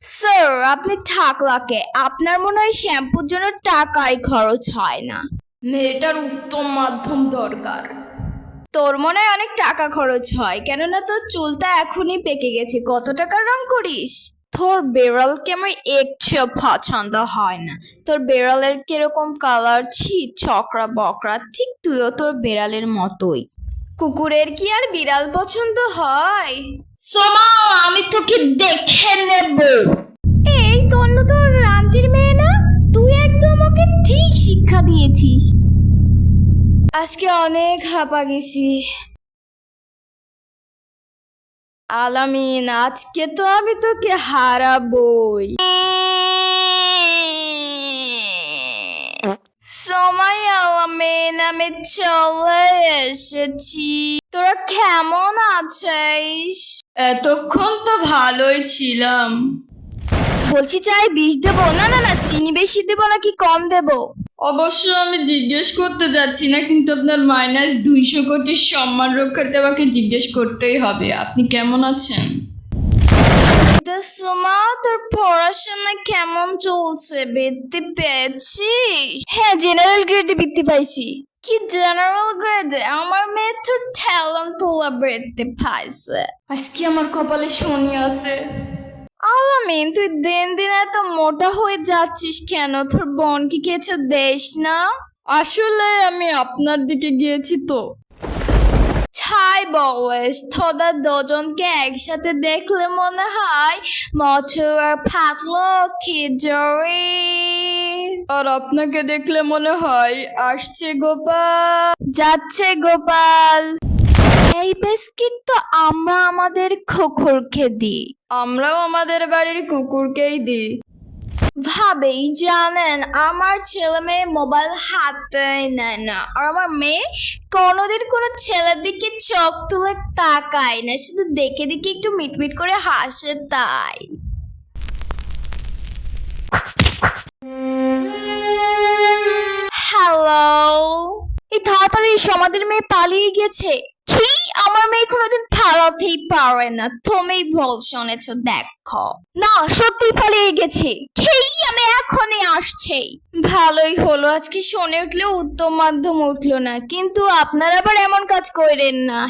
Sir, আপনি ঠাকলাকে, আপনার মনে হয় শ্যাম্পুর জন্য টাকাই খরচ হয় না। মেয়েটার উত্তম মাধ্যম দরকার। তোর মনে হয় অনেক টাকা খরচ হয়, কেননা তোর চুলটা এখনই পেকে গেছে। কত টাকার রং করিস? তোর বেড়ালকে আমার একটু পছন্দ হয় না। তোর বেড়ালের কিরকম কালার, ছি চকরা বকরা, ঠিক তুইও তোর বেড়ালের মতোই। কুকুরের কি আর বিড়াল পছন্দ হয়? সোমা, আমি তোকে দেখে নেব। এই তন্নু তোর রান্টির মেয়ে না? তুই একদম ওকে ঠিক শিক্ষা দিয়েছিস। আজকে অনেক হাঁপা গেছি। আলামিন, আজকে তো আমি তোকে হারাবই। সময় আলামিন, আমি চলে এসেছি। তোরা কেমন আছিস? এতক্ষণ তো ভালোই ছিলাম। বলছি চাই বিষ দেবো? না না না, চিনি বেশি দেবো নাকি কম দেবো? অবশ্য আমি জিজ্ঞেস করতে যাচ্ছি না, কিন্তু আপনার -200 কোটির সম্মান রক্ষার্থে আমাকে জিজ্ঞেস করতেই হবে, আপনি কেমন আছেন? সুমা, তোর পড়াশোনা কেমন চলছে? বৃত্তি পেয়েছিস? হ্যাঁ, জেনারেল গ্রেডে বৃত্তি পাইছি। কি জেনারেল গ্রেডে? আমার মেয়ে তো ট্যালেন্ট পোলা বৃত্তি পাইছে। আজকে আমার কপালে শনি আছে। আলামিন, তুই দিন দিন এত মোটা হয়ে যাচ্ছিস কেন? তোর বোন কি কিছু দেশ না? আসলে আমি আপনার দিকে গিয়েছি তো। ছাই বয়স, তোদের দুজনকে একসাথে দেখলে মনে হয় মচু আর ফাটলো খিচুড়ি। আর আপনাকে দেখলে মনে হয় আসছে গোপাল, যাচ্ছে গোপাল। এই বিস্কিট তো আমরা আমাদের কুকুরকে দিই। আমরাও আমাদের বাড়ির কুকুরকেই দিই। ভাবেই জানেন, আমার ছেলে মেয়ে মোবাইল হাতেই নেয় না, আর আমার মেয়ে কোনোদিন কোনো ছেলের দিকে চোখ তুলে তাকায় না, শুধু দেখে দেখে একটু মিটমিট করে হাসে তাই। হ্যালো, এই তাড়াতাড়ি আমাদের মেয়ে পালিয়ে গেছে। কি? আমার মেয়ে কোনোদিন পালাতেই পারে না। তুমি ভুল শুনেছো, দেখো না, সত্যি পালিয়ে গেছে। কি? আমি এখনই আসছি। ভালোই হলো, আজকে শোনে উঠলেও উত্তম মাধ্যম উঠলো না, কিন্তু আপনারা আবার এমন কাজ করেন না।